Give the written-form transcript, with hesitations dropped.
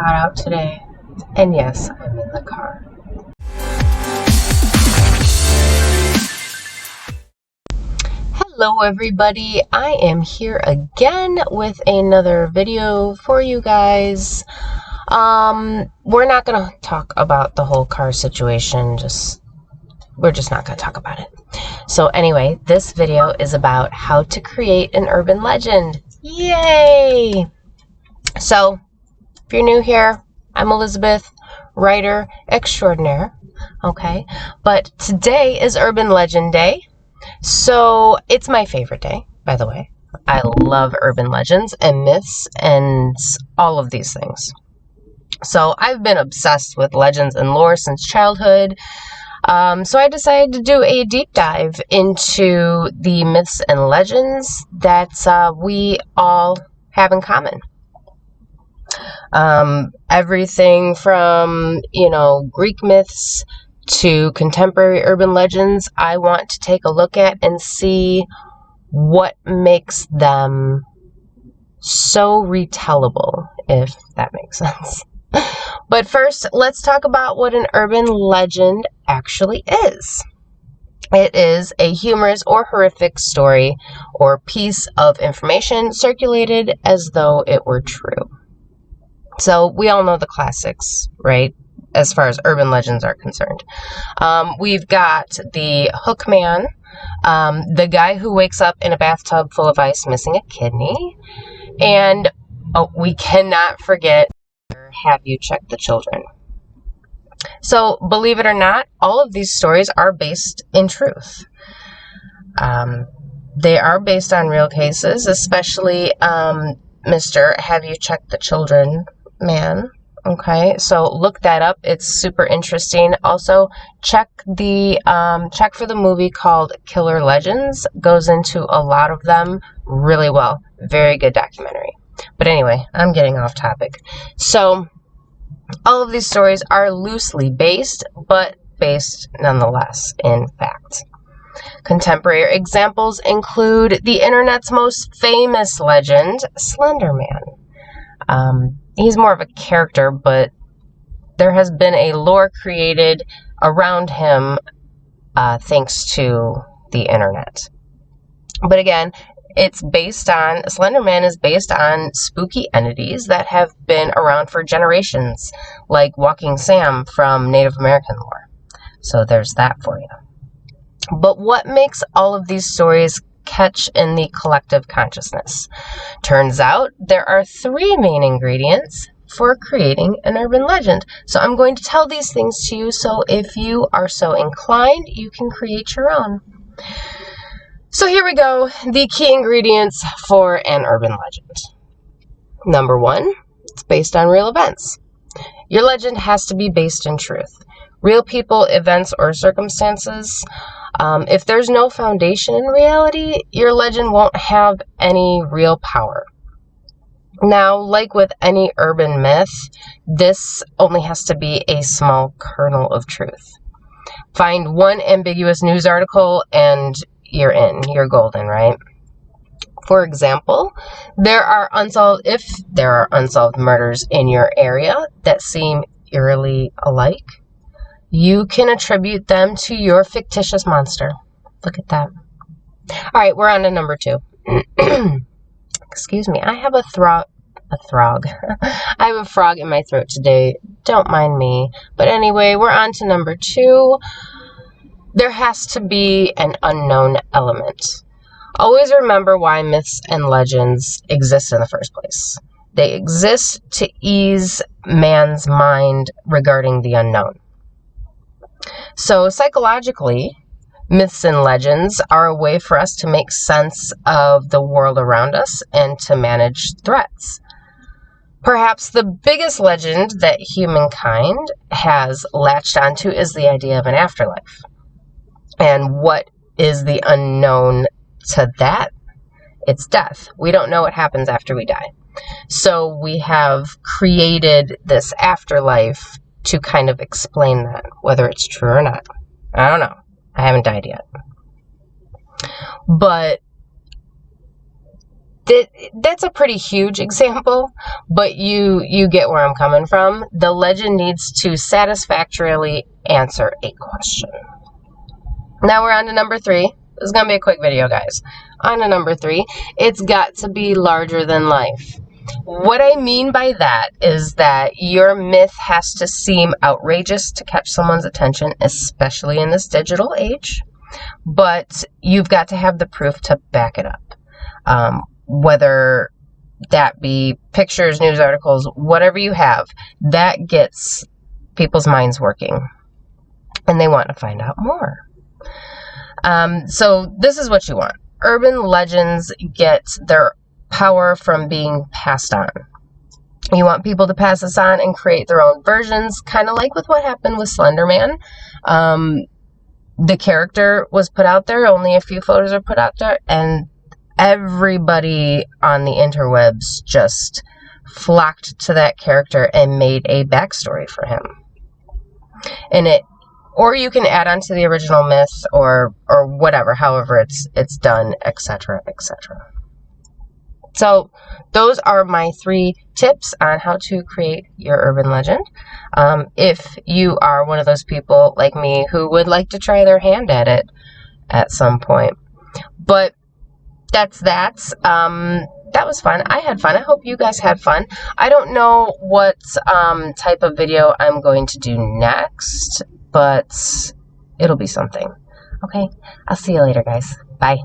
hot out today. And yes, I'm in the car. Hello everybody, I am here again with another video for you guys. We're not going to talk about the whole car situation, we're just not going to talk about it. So anyway, this video is about how to create an urban legend. Yay! So, if you're new here, I'm Elizabeth, writer extraordinaire, okay? But today is Urban Legend Day, so it's my favorite day, by the way. I love urban legends and myths and all of these things. So I've been obsessed with legends and lore since childhood. So I decided to do a deep dive into the myths and legends that we all have in common. Everything from, Greek myths to contemporary urban legends, I want to take a look at and see what makes them so retellable, if that makes sense. But first, let's talk about what an urban legend actually is. It is a humorous or horrific story or piece of information circulated as though it were true. So we all know the classics, right? As far as urban legends are concerned. We've got the Hook Man, the guy who wakes up in a bathtub full of ice missing a kidney, and we cannot forget, have you checked the children? So, believe it or not, all of these stories are based in truth. They are based on real cases, especially Mr. Have You Checked the Children man. Okay, so look that up. It's super interesting. Also, check for the movie called Killer Legends. Goes into a lot of them really well. Very good documentary. But anyway, I'm getting off topic. So, all of these stories are loosely based, but based nonetheless in fact. Contemporary examples include the internet's most famous legend, Slender Man. He's more of a character, but there has been a lore created around him thanks to the internet. But again, Slender Man is based on spooky entities that have been around for generations, like Walking Sam from Native American lore. So there's that for you. But what makes all of these stories catch in the collective consciousness? Turns out there are 3 main ingredients for creating an urban legend. So I'm going to tell these things to you, so if you are so inclined, you can create your own. So here we go, the key ingredients for an urban legend. Number 1, it's based on real events. Your legend has to be based in truth. Real people, events, or circumstances. If there's no foundation in reality, your legend won't have any real power. Now, like with any urban myth, this only has to be a small kernel of truth. Find one ambiguous news article and you're golden, right? For example, if there are unsolved murders in your area that seem eerily alike, you can attribute them to your fictitious monster. Look at that. All right, we're on to number 2. Excuse me, I have a frog. I have a frog in my throat today. Don't mind me. But anyway, we're on to number 2. There has to be an unknown element. Always remember why myths and legends exist in the first place. They exist to ease man's mind regarding the unknown. So psychologically, myths and legends are a way for us to make sense of the world around us and to manage threats. Perhaps the biggest legend that humankind has latched onto is the idea of an afterlife. And what is the unknown to that? It's death. We don't know what happens after we die. So we have created this afterlife to kind of explain that, whether it's true or not. I don't know. I haven't died yet. But That's a pretty huge example, but you get where I'm coming from. The legend needs to satisfactorily answer a question. Now we're on to number 3. This is going to be a quick video, guys. On to number 3. It's got to be larger than life. What I mean by that is that your myth has to seem outrageous to catch someone's attention, especially in this digital age, but you've got to have the proof to back it up. Whether that be pictures, news articles, whatever you have, that gets people's minds working, and they want to find out more. So this is what you want. Urban legends get their power from being passed on. You want people to pass this on and create their own versions, kind of like with what happened with Slender Man. The character was put out there, only a few photos are put out there, and everybody on the interwebs just flocked to that character and made a backstory for him. Or you can add on to the original myth or whatever, however it's done, etc., etc. So those are my 3 tips on how to create your urban legend. If you are one of those people like me who would like to try their hand at it at some point. But that's that. That was fun. I had fun. I hope you guys had fun. I don't know what type of video I'm going to do next, but it'll be something. Okay, I'll see you later, guys. Bye.